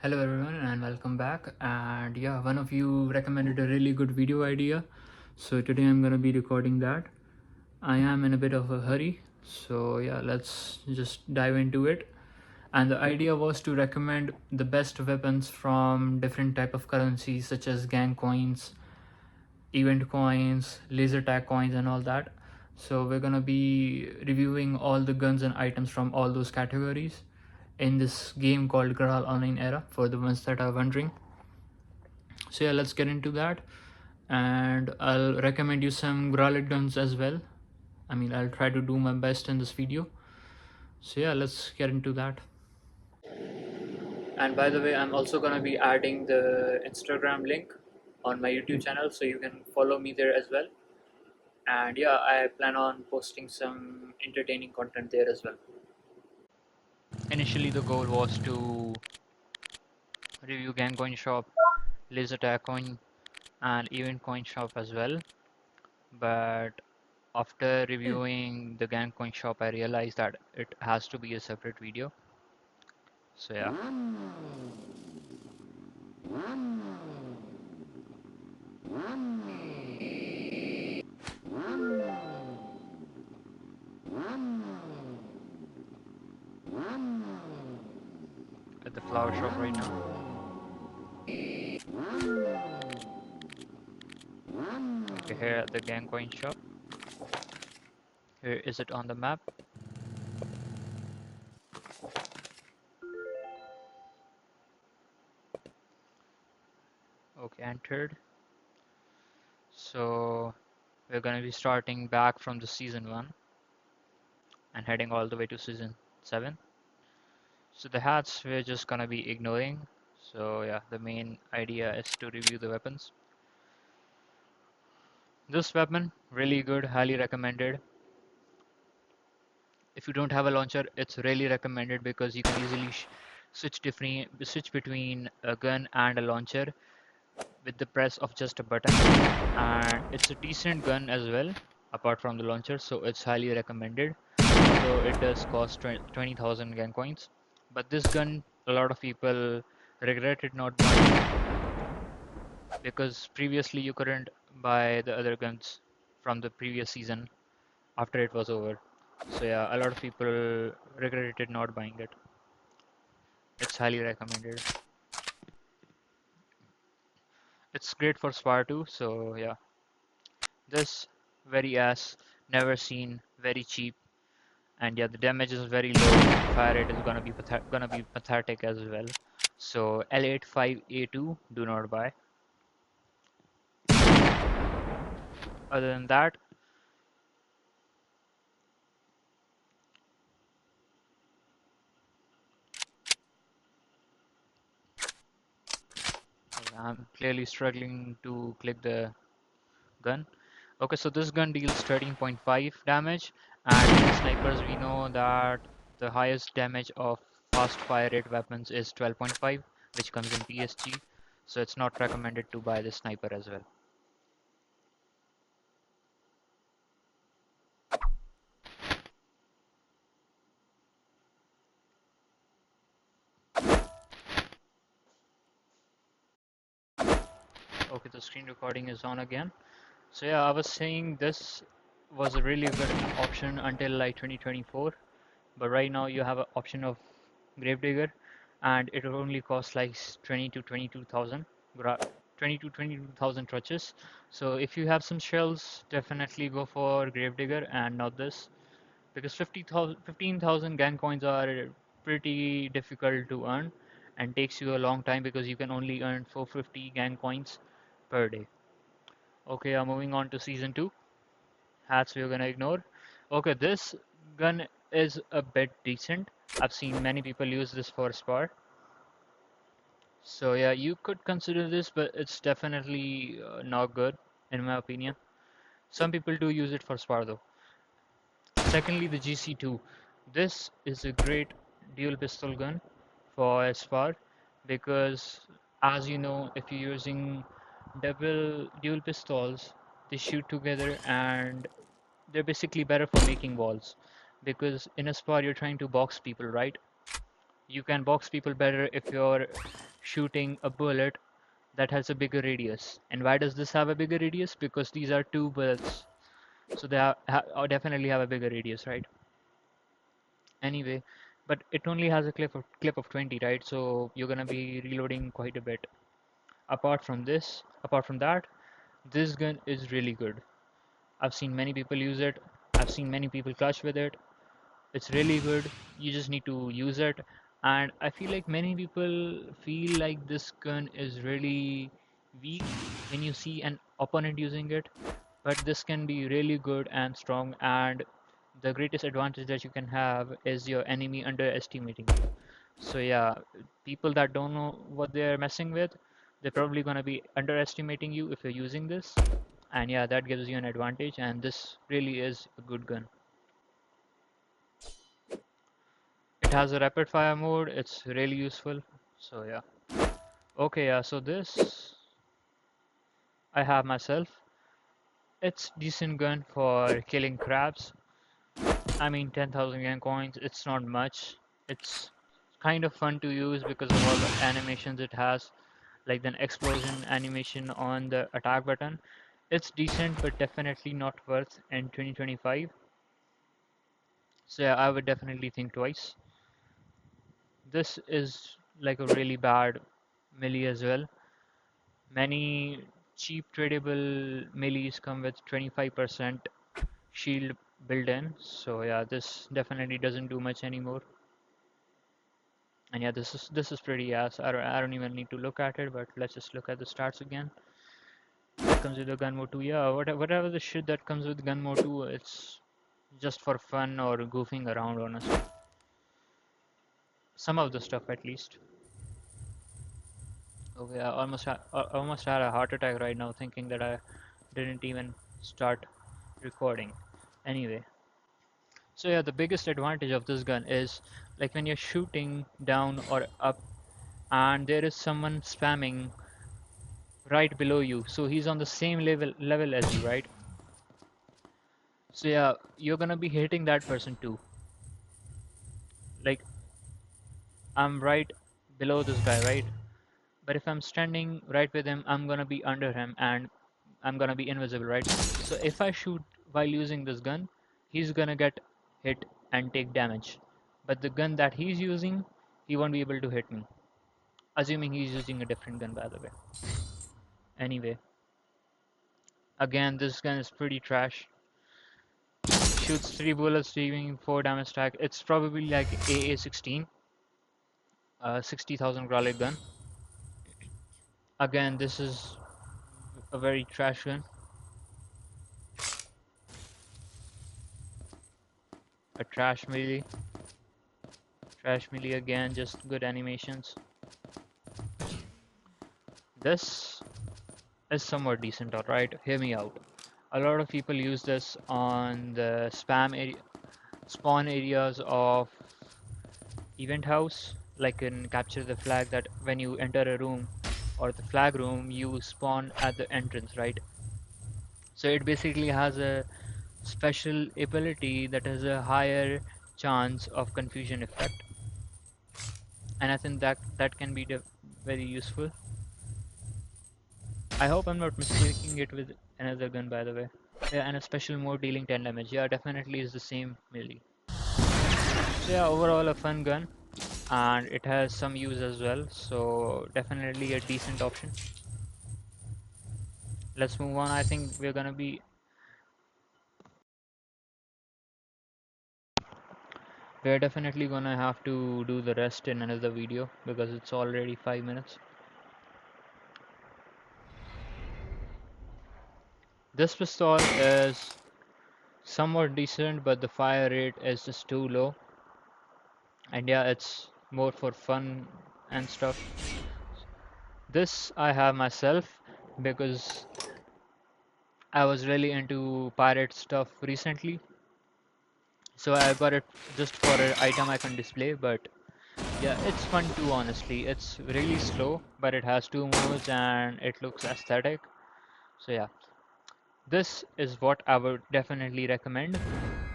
Hello everyone and welcome back. And yeah, one of you recommended a really good video idea, so today I'm gonna be recording that. I am in a bit of a hurry, so yeah, let's just dive into it. And the idea was to recommend the best weapons from different type of currencies such as gang coins, event coins, laser tag coins, and all that. So we're gonna be reviewing all the guns and items from all those categories in this game called Graal Online Era, for the ones that are wondering. So yeah, let's get into that, and I'll recommend you some Growlithe guns as well. I mean, I'll try to do my best in this video. So yeah, let's get into that. And by the way, I'm also gonna be adding the Instagram link on my YouTube channel, so you can follow me there as well. And yeah, I plan on posting some entertaining content there as well. Initially, the goal was to review GangCoin Shop, laser tag coin, and event coin shop as well. But after reviewing the GangCoin Shop, I realized that it has to be a separate video. So yeah. At the flower shop right now. Okay, here at the GangCoin Shop. Here is it on the map. Okay, entered. So we're gonna be starting back from the season 1 and heading all the way to season 7. So the hats we're just gonna be ignoring. So yeah, the main idea is to review the weapons. This weapon, really good, highly recommended. If you don't have a launcher, it's really recommended because you can easily switch between a gun and a launcher with the press of just a button. And it's a decent gun as well, apart from the launcher, so it's highly recommended. Although it does cost 20,000 gang coins. But this gun, a lot of people regretted not buying because previously you couldn't buy the other guns from the previous season after it was over. So yeah, a lot of people regretted not buying it. It's highly recommended. It's great for spar too, so yeah. This very ass, never seen, very cheap, and yeah, the damage is very low. The fire rate is gonna be pathetic as well. So L85A2, do not buy. Other than that, I'm clearly struggling to click the gun. Okay, so this gun deals 13.5 damage, and in snipers we know that the highest damage of fast fire rate weapons is 12.5, which comes in PSG, so it's not recommended to buy this sniper as well. Okay, the screen recording is on again. So yeah, I was saying this was a really good option until like 2024, but right now you have an option of Gravedigger, and it will only cost like 20 to 22,000, 20 to 22,000 touches. So if you have some shells, definitely go for Gravedigger and not this, because 15,000 gang coins are pretty difficult to earn and takes you a long time because you can only earn 450 gang coins per day. Okay, moving on to season 2. Hats we're gonna ignore. Okay, this gun is a bit decent. I've seen many people use this for spar. So yeah, you could consider this, but it's definitely not good in my opinion. Some people do use it for spar though. Secondly, the GC2. This is a great dual pistol gun for spar because, as you know, if you're using double dual pistols, they shoot together and they're basically better for making walls, because in a spar you're trying to box people, right? You can box people better if you're shooting a bullet that has a bigger radius. And why does this have a bigger radius? Because these are two bullets, so they definitely have a bigger radius, right? Anyway, but it only has a clip of 20, right? So you're gonna be reloading quite a bit. Apart from that, this gun is really good. I've seen many people use it. I've seen many people clutch with it. It's really good. You just need to use it. And I feel like many people feel like this gun is really weak when you see an opponent using it. But this can be really good and strong. And the greatest advantage that you can have is your enemy underestimating you. So yeah, people that don't know what they're messing with, they're probably gonna be underestimating you if you're using this. And yeah, that gives you an advantage. And this really is a good gun. It has a rapid fire mode, it's really useful. So yeah. Okay, yeah, so this I have myself. It's decent gun for killing crabs. I mean 10,000 yen coins, it's not much. It's kind of fun to use because of all the animations it has, like the explosion animation on the attack button. It's decent but definitely not worth in 2025. So yeah, I would definitely think twice. This is like a really bad melee as well. Many cheap tradable melees come with 25% shield built in. So yeah, this definitely doesn't do much anymore. And yeah, this is pretty ass. I don't even need to look at it, but let's just look at the stats again. It comes with the gun mode 2. Yeah, whatever the shit that comes with gun mode 2, it's just for fun or goofing around, honestly. Some of the stuff at least. Okay, I almost had a heart attack right now thinking that I didn't even start recording. Anyway, so yeah, the biggest advantage of this gun is like when you're shooting down or up and there is someone spamming right below you, so he's on the same level as you, right? So yeah, you're gonna be hitting that person too. Like I'm right below this guy, right? But if I'm standing right with him, I'm gonna be under him and I'm gonna be invisible, right? So if I shoot while using this gun, he's gonna get hit and take damage. But the gun that he's using, he won't be able to hit me. Assuming he's using a different gun, by the way. Anyway, again, this gun is pretty trash. Shoots 3 bullets, dealing 4 damage stack. It's probably like AA-16, 60,000 Graal gun. Again, this is a very trash gun. A trash melee. Trash melee again, just good animations. This is somewhat decent, alright? Hear me out. A lot of people use this on the spawn areas of event house, like in capture the flag, that when you enter a room or the flag room, you spawn at the entrance, right? So it basically has a special ability that has a higher chance of confusion effect, and I think that can be very useful. I hope I'm not mistaking it with another gun, by the way. Yeah, and a special mode dealing 10 damage. Yeah, definitely is the same melee. So yeah, overall a fun gun, and it has some use as well, so definitely a decent option. Let's move on. I think we're definitely gonna have to do the rest in another video because it's already 5 minutes. This pistol is somewhat decent, but the fire rate is just too low. And yeah, it's more for fun and stuff. This I have myself because I was really into pirate stuff recently. So I got it just for an item I can display, but yeah, it's fun too, honestly. It's really slow, but it has 2 modes and it looks aesthetic. So yeah, this is what I would definitely recommend.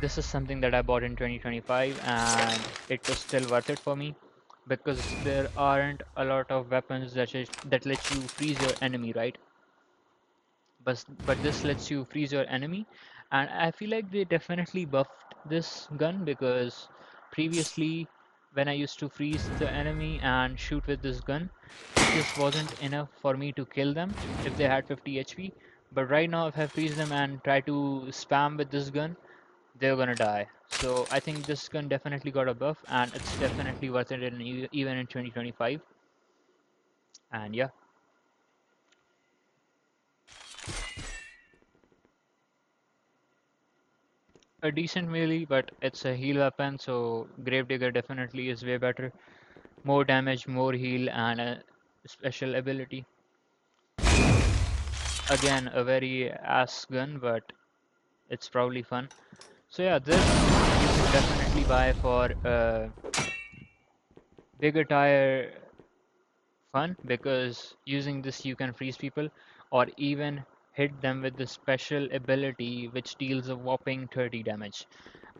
This is something that I bought in 2025 and it was still worth it for me. because there aren't a lot of weapons that let you freeze your enemy, right? But this lets you freeze your enemy, and I feel like they definitely buffed this gun because previously when I used to freeze the enemy and shoot with this gun, it just wasn't enough for me to kill them if they had 50 HP. But right now, if I freeze them and try to spam with this gun, they're gonna die. So I think this gun definitely got a buff, and it's definitely worth it even in 2025. And yeah, a decent melee, but it's a heal weapon, so Gravedigger definitely is way better. More damage, more heal, and a special ability. Again, a very ass gun, but it's probably fun. So yeah, this you could definitely buy for bigger tire fun, because using this you can freeze people or even hit them with the special ability which deals a whopping 30 damage.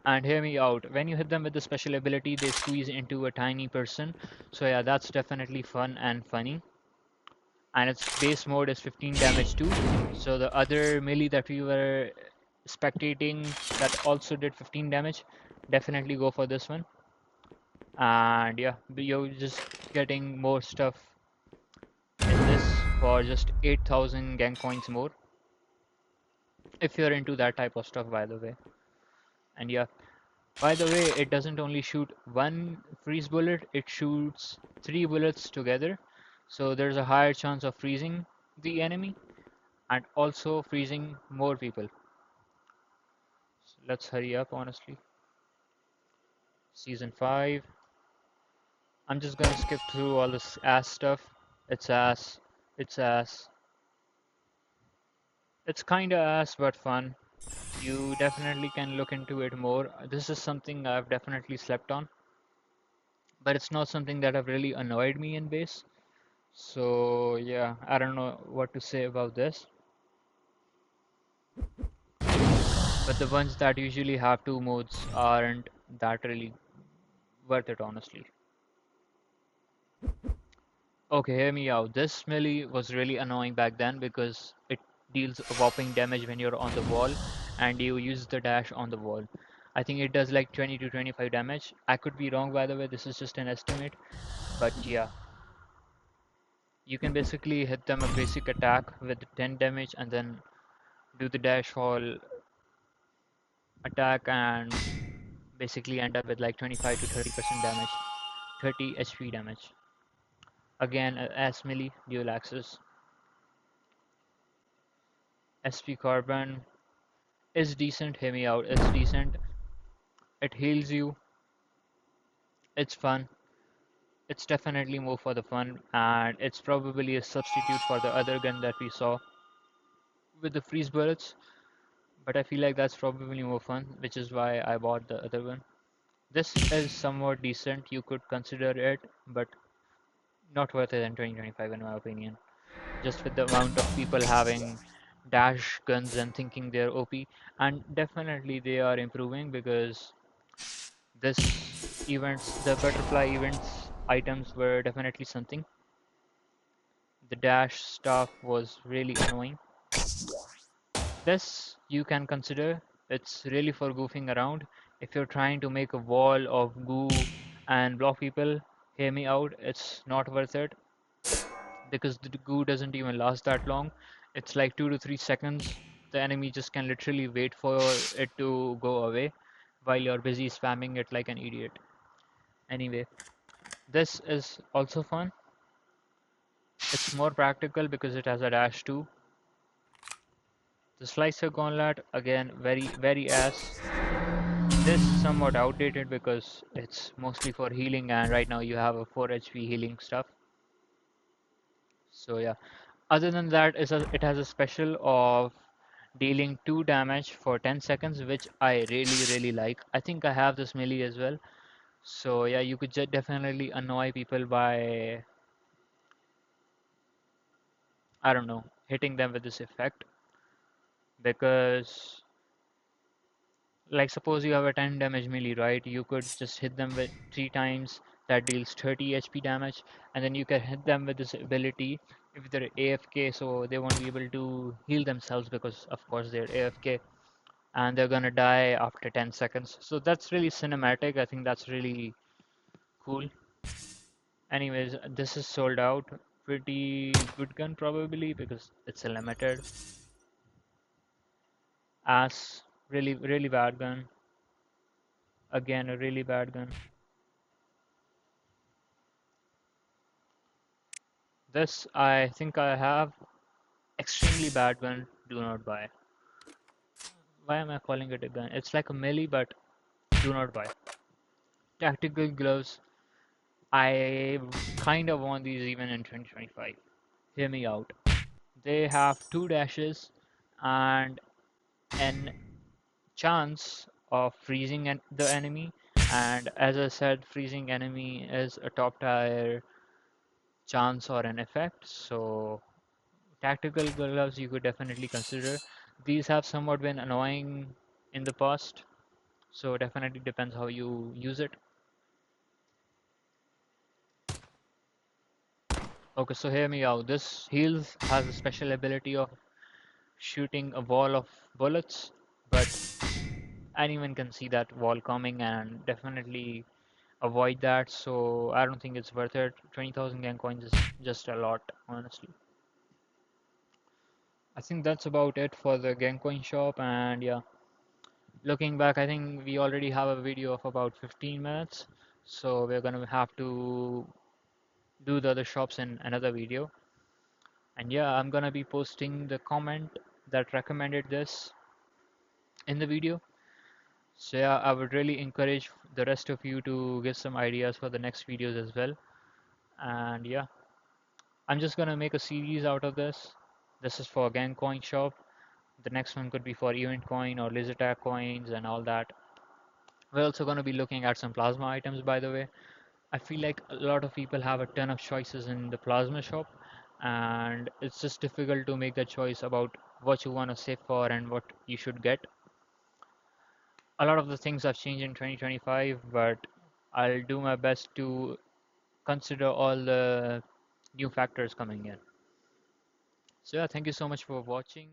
And hear me out, when you hit them with the special ability they squeeze into a tiny person. So yeah, that's definitely fun and funny. And its base mode is 15 damage too. So the other melee that we were spectating that also did 15 damage, definitely go for this one. And yeah, you're just getting more stuff in this for just 8,000 gang coins more, if you're into that type of stuff, by the way. And yeah, by the way, it doesn't only shoot one freeze bullet, it shoots three bullets together. So there's a higher chance of freezing the enemy and also freezing more people. So let's hurry up, honestly. Season 5. I'm just gonna skip through all this ass stuff. It's ass. It's ass. It's kinda ass, but fun. You definitely can look into it more. This is something I've definitely slept on, but it's not something that have really annoyed me in base. So yeah, I don't know what to say about this. But the ones that usually have two modes aren't that really worth it, honestly. Okay, hear me out. This melee was really annoying back then because it deals a whopping damage when you're on the wall and you use the dash on the wall. I think it does like 20 to 25 damage. I could be wrong, by the way, this is just an estimate. But yeah, you can basically hit them a basic attack with 10 damage and then do the dash fall attack and basically end up with like 25 to 30% damage, 30 HP damage. Again, as melee, dual axis. SP Carbon is decent, hear me out, it's decent. It heals you, it's fun. It's definitely more for the fun, and it's probably a substitute for the other gun that we saw with the freeze bullets. But I feel like that's probably more fun, which is why I bought the other one. This is somewhat decent, you could consider it, but not worth it in 2025 in my opinion. Just with the amount of people having dash guns and thinking they're OP, and definitely they are improving because the butterfly events items were definitely something. The dash stuff was really annoying. This you can consider, it's really for goofing around. If you're trying to make a wall of goo and block people, hear me out, it's not worth it because the goo doesn't even last that long. It's like 2 to 3 seconds. The enemy just can literally wait for it to go away while you're busy spamming it like an idiot. Anyway, this is also fun. It's more practical because it has a dash too. The Slicer Gauntlet, again, very ass. This somewhat outdated because it's mostly for healing and right now you have a 4 HP healing stuff. So yeah, other than that, it has a special of dealing 2 damage for 10 seconds, which I really like. I think I have this melee as well. So yeah, you could definitely annoy people by, I don't know, hitting them with this effect because like suppose you have a 10 damage melee, right? You could just hit them with 3 times, that deals 30 HP damage, and then you can hit them with this ability if they're AFK, so they won't be able to heal themselves because of course they're AFK, and they're gonna die after 10 seconds. So that's really cinematic. I think that's really cool. Anyways, this is sold out. Pretty good gun probably because it's a limited. As really really bad gun. Again, a really bad gun. This I think I have. Extremely bad gun. Do not buy. Why am I calling it a gun? It's like a melee, but do not buy. Tactical gloves. I kind of want these even in 2025. Hear me out. They have two dashes and an chance of freezing the enemy. And as I said, freezing enemy is a top tier chance or an effect. So tactical gloves you could definitely consider. These have somewhat been annoying in the past, so definitely depends how you use it. Okay, so hear me out. This heals has a special ability of shooting a wall of bullets, but anyone can see that wall coming and definitely avoid that. So I don't think it's worth it. 20,000 gang coins is just a lot, honestly. I think that's about it for the GangCoin shop, and yeah, looking back, I think we already have a video of about 15 minutes, so we're gonna have to do the other shops in another video. And yeah, I'm gonna be posting the comment that recommended this in the video. So yeah, I would really encourage the rest of you to give some ideas for the next videos as well. And yeah, I'm just gonna make a series out of this. This is for GangCoin shop. The next one could be for event coin or laser tag coins and all that. We're also gonna be looking at some plasma items, by the way. I feel like a lot of people have a ton of choices in the plasma shop, and it's just difficult to make the choice about what you want to save for and what you should get. A lot of the things have changed in 2025, but I'll do my best to consider all the new factors coming in. So yeah, thank you so much for watching.